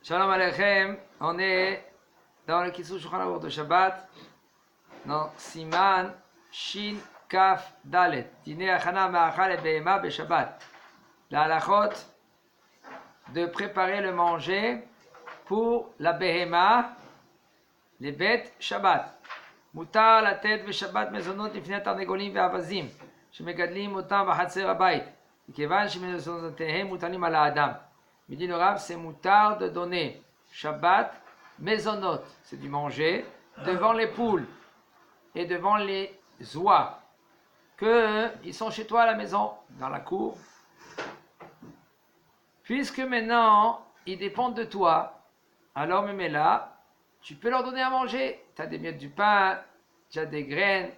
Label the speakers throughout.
Speaker 1: Shalom Aleichem, on est dans le Kissou Shulchan Aruch de Shabbat, dans Siman Shin Kaf Dalet, Dîner Achana Ma'achal et Behema Be Shabbat. La halachot de préparer le manger pour la Behema, les bêtes Shabbat. Mutar la tête ve Shabbat mezonot לפני תרנגולים ואווזים שמגדלים אותם בחצר הבית, מכיוון שמזונותיהם מוטלים על האדם. Il dit le Rav, c'est moutard de donner Shabbat, mezonot, c'est du manger, devant les poules et devant les oies, qu'ils sont chez toi à la maison, dans la cour. Puisque maintenant, ils dépendent de toi, alors même là, tu peux leur donner à manger. Tu as des miettes du pain, tu as des graines,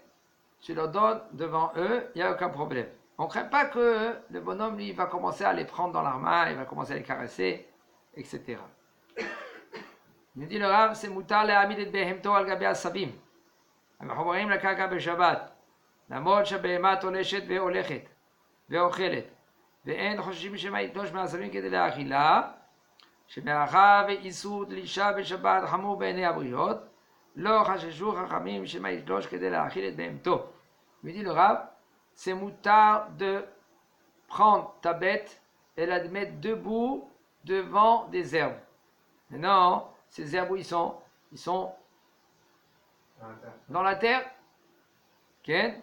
Speaker 1: tu leur donnes devant eux, il n'y a aucun problème. On ne craint pas que le bonhomme, lui, va commencer à les prendre dans la main, il va commencer à les caresser, etc. Il dit le Rav, c'est mutar להעמיד את בהמתו על גבי עשבים המחוברים לקרקע בשבת, למרות שהבהמה תולשת והולכת ואוכלת, ואין חוששים שמא יתלוש מהעשבים כדי לאכילה, שמאחר ואיסור תלישה בשבת חמור בעיני הבריות, לא חששו חכמים שמא יתלוש כדי להאכיל את בהמתו. Il dit le Rav, c'est moutard de prendre ta bête et la mettre debout devant des herbes. Maintenant, ces herbes où ils sont dans la terre. Okay?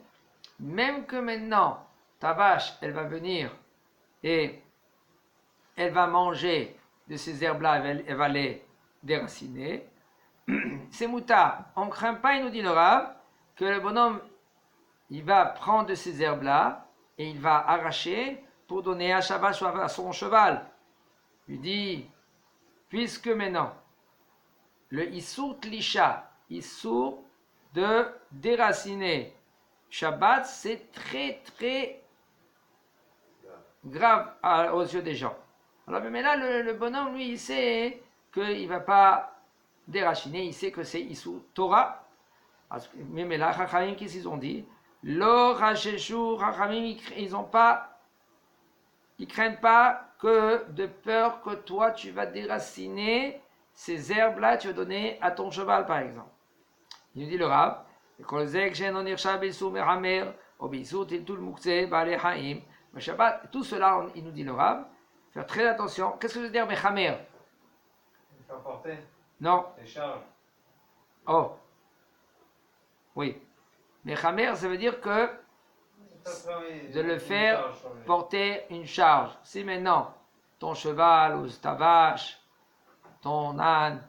Speaker 1: Même que maintenant, ta vache, elle va venir et elle va manger de ces herbes-là, elle va les déraciner. C'est moutard. On ne craint pas, il nous dit le Rav, que le bonhomme il va prendre de ces herbes-là et il va arracher pour donner à Shabbat à son cheval. Il dit, puisque maintenant, le Issour Tlisha, Issour de déraciner Shabbat, c'est très très grave aux yeux des gens. Alors, mais là, le bonhomme, lui, il sait qu'il ne va pas déraciner, il sait que c'est Issour Torah. Mais là, Chachamim, qu'est-ce qu'ils ont dit? Lo racheshu, Chachamim, ils craignent pas que de peur que toi tu vas déraciner ces herbes-là, tu vas donner à ton cheval par exemple. Il nous dit le Rav, tout cela, il nous dit le Rav, faire très attention. Qu'est-ce que veut dire mechamer?
Speaker 2: Faire porter.
Speaker 1: Non.
Speaker 2: Les charges.
Speaker 1: Oh. Oui. Mechamer, ça veut dire que de le faire porter une charge. Si maintenant ton cheval ou ta vache, ton âne,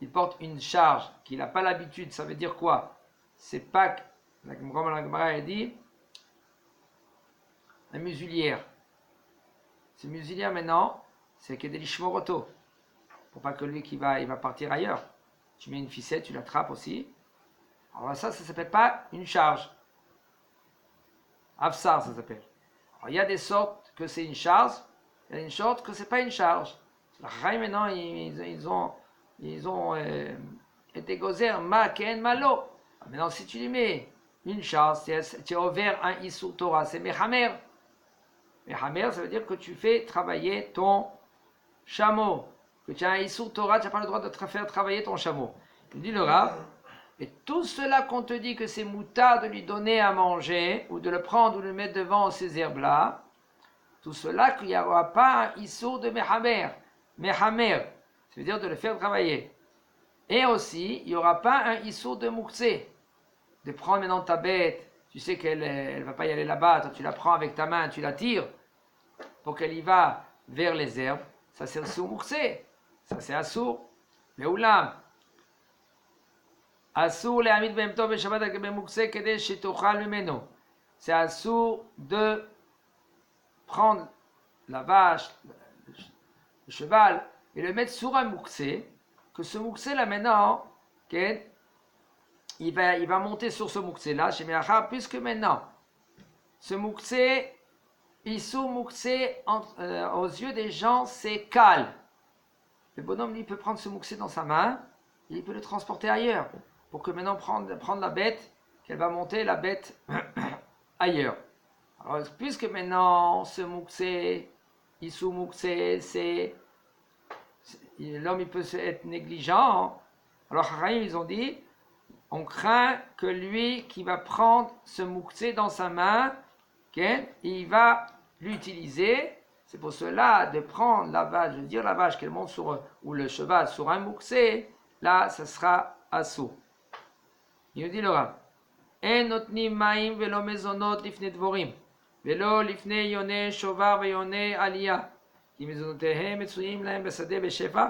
Speaker 1: il porte une charge qu'il n'a pas l'habitude, ça veut dire quoi? C'est pas, comme la Gemara a dit, la musulière. Cette musulière maintenant, c'est que des lishmoroto. Pour pas que lui il va partir ailleurs. Tu mets une ficelle, tu l'attrapes aussi. Alors ça s'appelle pas une charge. Afsar, ça s'appelle. Alors il y a des sortes que c'est une charge, il y a une sorte que c'est pas une charge. La Chachamim maintenant, ils ont été gozer ma ken malo. Maintenant, si tu lui mets une charge, tu as ouvert un Issur Torah, c'est mechamer. Mechamer, ça veut dire que tu fais travailler ton chameau. Que tu as un Issur Torah, tu n'as pas le droit de faire travailler ton chameau. Il dit le Rav. Et tout cela qu'on te dit que c'est moutard de lui donner à manger, ou de le prendre ou de le mettre devant ces herbes-là, tout cela qu'il n'y aura pas un issour de mehamer. Mehamer, ça veut dire de le faire travailler. Et aussi, il n'y aura pas un issour de mouksé. De prendre maintenant ta bête, tu sais qu'elle ne va pas y aller là-bas, toi tu la prends avec ta main, tu la tires, pour qu'elle y va vers les herbes, ça c'est un sourd mouksé. Ça c'est un sourd. Mais oulam. Assour להעמיד בהמתו בשבת על גבי מוקצה כדי שתאכל ממנו. C'est assour de prendre la vache, le cheval, et le mettre sur un mouksé, que ce mouksé là maintenant, okay, il va monter sur ce mouksé là, chez Meachar, puisque maintenant, ce mouksé, Issur mouksé, aux yeux des gens, c'est calme. Le bonhomme, lui, peut prendre ce mouksé dans sa main, et il peut le transporter ailleurs. Pour que maintenant prendre la bête, qu'elle va monter la bête ailleurs. Alors, puisque maintenant ce mouksé, Issur mouksé, l'homme il peut être négligent. Alors Chachamim, ils ont dit, on craint que lui qui va prendre ce mouktsé dans sa main, il va l'utiliser. C'est pour cela de prendre la vache qu'elle monte sur, ou le cheval sur un mouktsé, là, ça sera assaut. Il nous dit le Rav, En notnim ma'im velo mezonot lifne dvorim, velo lifne yone shovar veyone aliyah, כי מזונותיהם מצויים להם בשדה בשפע,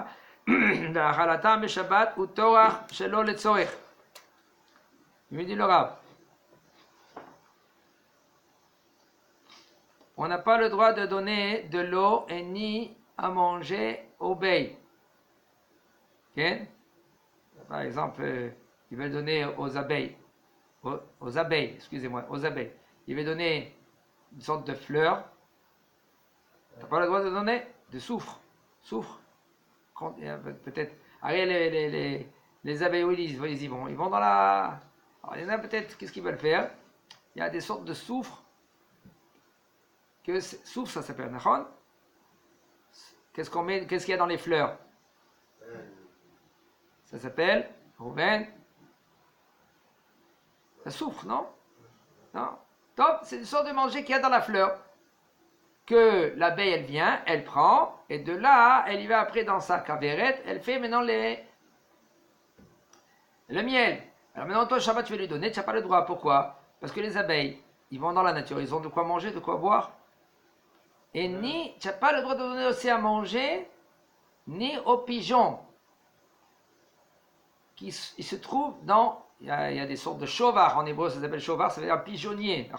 Speaker 1: והאכלתם בשבת הוא טורח שלא לצורך. Il me dit le Rav, on n'a pas le droit de donner de l'eau et ni à manger aux baies. Okay? Par exemple, il veut donner aux abeilles, aux abeilles, excusez-moi, aux abeilles. Il veut donner une sorte de fleur. Tu n'as pas le droit de donner de soufre. Soufre. Peut-être. Allez, les abeilles, oui, ils vont dans la. Alors, il y en a peut-être, qu'est-ce qu'ils veulent faire? Il y a des sortes de soufre. Soufre, ça s'appelle Nachon. Qu'est-ce qu'il y a dans les fleurs? Ça s'appelle Rouven. Ça souffre, non? Non. Top, c'est une sorte de manger qu'il y a dans la fleur. Que l'abeille, elle vient, elle prend, et de là, elle y va après dans sa cavérette, elle fait maintenant le miel. Alors maintenant, toi, Shabbat, tu vas lui donner, tu n'as pas le droit. Pourquoi? Parce que les abeilles, ils vont dans la nature, ils ont de quoi manger, de quoi boire. Et tu n'as pas le droit de donner aussi à manger, ni aux pigeons, qui se trouvent dans, il y a des sortes de chauvars, en hébreu ça s'appelle chauvard, ça veut dire pigeonnier.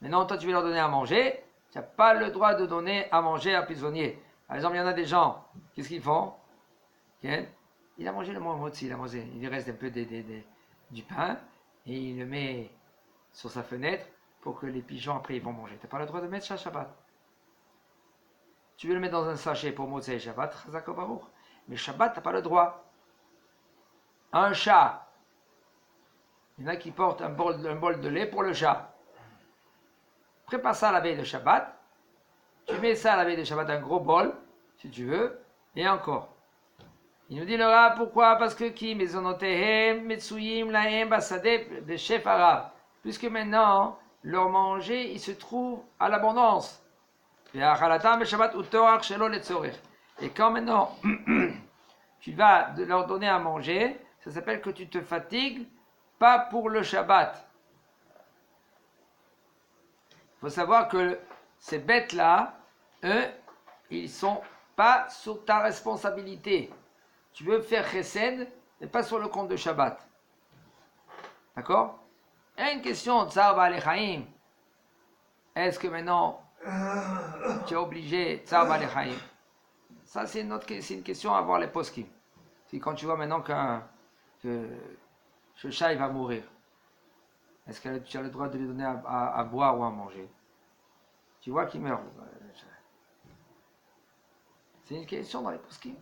Speaker 1: Maintenant, toi, tu veux leur donner à manger, tu n'as pas le droit de donner à manger à pigeonnier. Par exemple, il y en a des gens, qu'est-ce qu'ils font? Il a mangé le motzi, il lui reste un peu du pain, et il le met sur sa fenêtre pour que les pigeons, après, ils vont manger. Tu n'as pas le droit de mettre ça Shabbat. Tu veux le mettre dans un sachet pour Motzei Shabbat, Chazak Baruch. Mais Shabbat, tu n'as pas le droit. Un chat. Il y en a qui portent un bol de lait pour le chat. Prépare ça à la veille de Shabbat. Tu mets ça à la veille de Shabbat, un gros bol, si tu veux, et encore. Il nous dit le Rav, pourquoi? Parce que qui mezonotehem metsuyim lahem basade bechef arav. Puisque maintenant, leur manger, il se trouve à l'abondance. Et quand maintenant, tu vas leur donner à manger, ça s'appelle que tu te fatigues, pas pour le Shabbat. Il faut savoir que ces bêtes-là, eux, ils ne sont pas sous ta responsabilité. Tu veux faire chesed, mais pas sur le compte de Shabbat. D'accord? Il y a une question, Tsar Baalei Chaim. Est-ce que maintenant, tu es obligé, Tsar Baalei Chaim? Ça, c'est une question à voir les poskim. C'est quand tu vois maintenant que ce chat il va mourir. Est-ce que tu as le droit de lui donner à boire ou à manger? Tu vois qu'il meurt. C'est une question dans les poskim.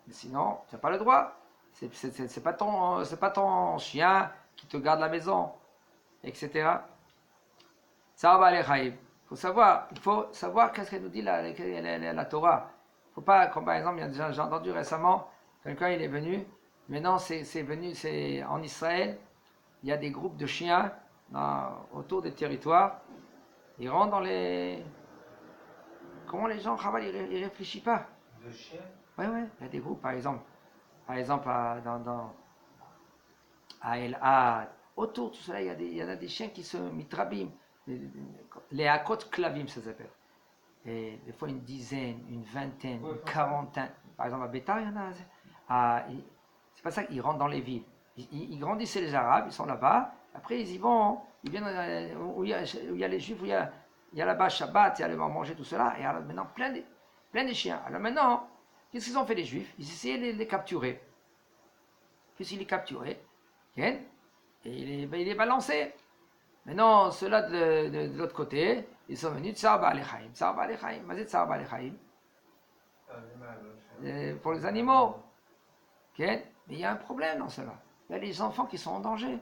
Speaker 1: Mais sinon, tu n'as pas le droit. C'est pas ton chien qui te garde la maison, etc. Ça va aller, Chaïb. Il faut savoir qu'est-ce qu'elle nous dit la Torah. Faut pas, comme par exemple, j'ai entendu récemment, quelqu'un il est venu, maintenant c'est en Israël, il y a des groupes de chiens autour des territoires, ils rentrent dans les... Comment les gens, ils réfléchissent pas.
Speaker 2: De chiens?
Speaker 1: Oui, il y a des groupes, par exemple à El-Had, autour, tout cela, il y en a des chiens qui se mitrabim, les akot klavim, ça s'appelle. Et des fois une dizaine, une vingtaine, une quarantaine. Par exemple, à Bétar, il y en a. C'est pas ça qu'ils rentrent dans les villes. Ils grandissent les Arabes, ils sont là-bas. Après, ils y vont. Ils viennent où il y a les Juifs, où il y a là-bas Shabbat, il y a le manger, tout cela. Et alors maintenant, plein de chiens. Alors maintenant, qu'est-ce qu'ils ont fait les Juifs? Ils essayaient de les capturer. Puis ils les capturaient, et il les balançaient. Maintenant, ceux-là de l'autre côté, ils sont venus Tsar Baalei Chaim. Tsar Baalei Chaim. Mais c'est Tsar Baalei Chaim. Pour les animaux. Mais il y a un problème dans cela. Il y a les enfants qui sont en danger.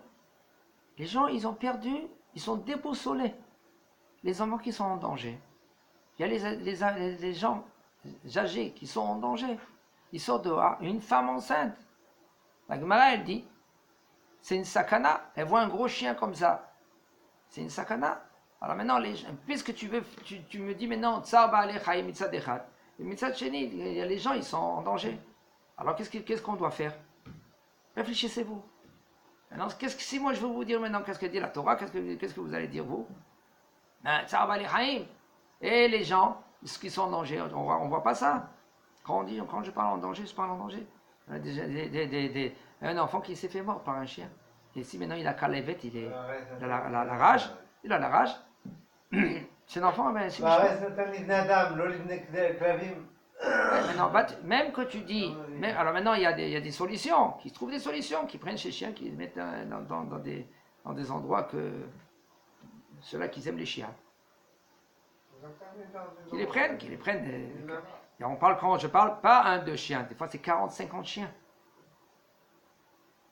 Speaker 1: Les gens, ils ont perdu, ils sont déboussolés. Les enfants qui sont en danger. Il y a les gens âgés qui sont en danger. il sort dehors, une femme enceinte. La Gemara, elle dit, c'est une sakana. Elle voit un gros chien comme ça. C'est une sakana. Alors maintenant, puisque tu me dis maintenant, tsar ba'alei mitzad echad. Et mitzad sheni, les gens, ils sont en danger. Alors qu'est-ce qu'on doit faire? Réfléchissez-vous. Maintenant, si moi je veux vous dire maintenant qu'est-ce que dit la Torah, qu'est-ce que vous allez dire vous? Tsar ba'alei. Et les gens, qui sont en danger, on voit pas ça. Quand je parle en danger, je parle en danger. Un enfant qui s'est fait mort par un chien. Et si maintenant il a Kalevet, il a la rage. Il a la rage. C'est un enfant, ben, c'est même que tu dis, alors maintenant il y a des solutions, qui trouvent des solutions, qui prennent ces chiens, qui les mettent dans des endroits que ceux-là qui aiment les chiens. Qui les prennent. Et quand je parle, pas un, deux chiens, des fois c'est 40, 50 chiens.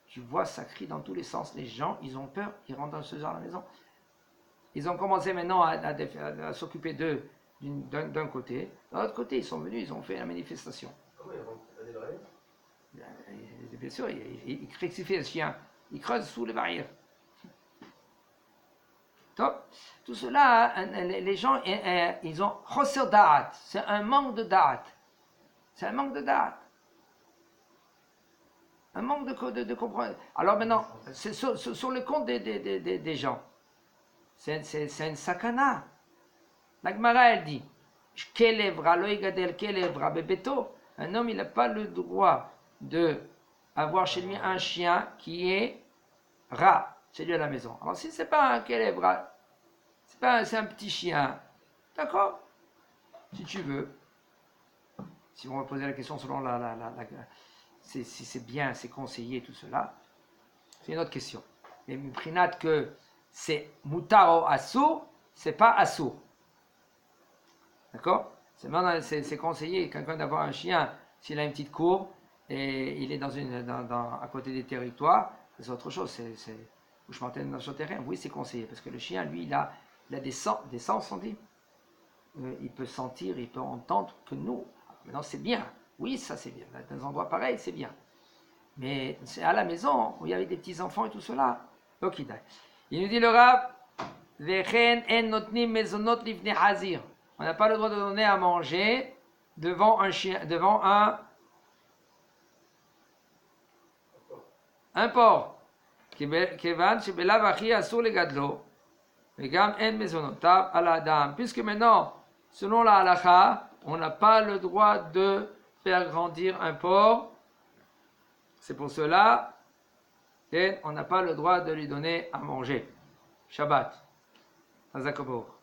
Speaker 1: Tu vois, ça crie dans tous les sens. Les gens, ils ont peur, ils rentrent dans ce genre à la maison. Ils ont commencé maintenant à s'occuper d'eux d'un côté. D'un autre côté, ils sont venus, ils ont fait la manifestation.
Speaker 3: Comment ils rentrent à des
Speaker 1: Bien sûr, ils crucifient le chien. Ils creusent sous les barrières. Top. Tout cela, les gens, ils ont chosser da'at. C'est un manque de da'at. C'est un manque de da'at. Un manque de comprendre. Alors maintenant, c'est sur le compte des gens. C'est une sakana. La Gemara, elle dit, un homme, il n'a pas le droit d'avoir chez lui un chien qui est rat, chez lui à la maison. Alors si c'est pas un kelevra, c'est un petit chien, d'accord? Si tu veux. Si on va poser la question selon si c'est bien, c'est conseillé, tout cela, c'est une autre question. Mais prinat que c'est mutaro assour, c'est pas assour. D'accord? C'est conseillé, quelqu'un d'avoir un chien, s'il a une petite cour, et il est à côté des territoires, c'est autre chose, où je m'entends dans ce terrain, oui c'est conseillé, parce que le chien, lui, il a des sens, on dit. Il peut sentir, il peut entendre que nous. Maintenant, c'est bien. Oui, ça c'est bien. Dans des endroits pareils, c'est bien. Mais c'est à la maison, où il y avait des petits-enfants et tout cela. Ok, il nous dit le Rav, on n'a pas le droit de donner à manger devant un chien, devant un porc. Puisque maintenant, selon la halakha, on n'a pas le droit de faire grandir un porc. C'est pour cela qu'on n'a pas le droit de lui donner à manger. Shabbat. Hazakabor.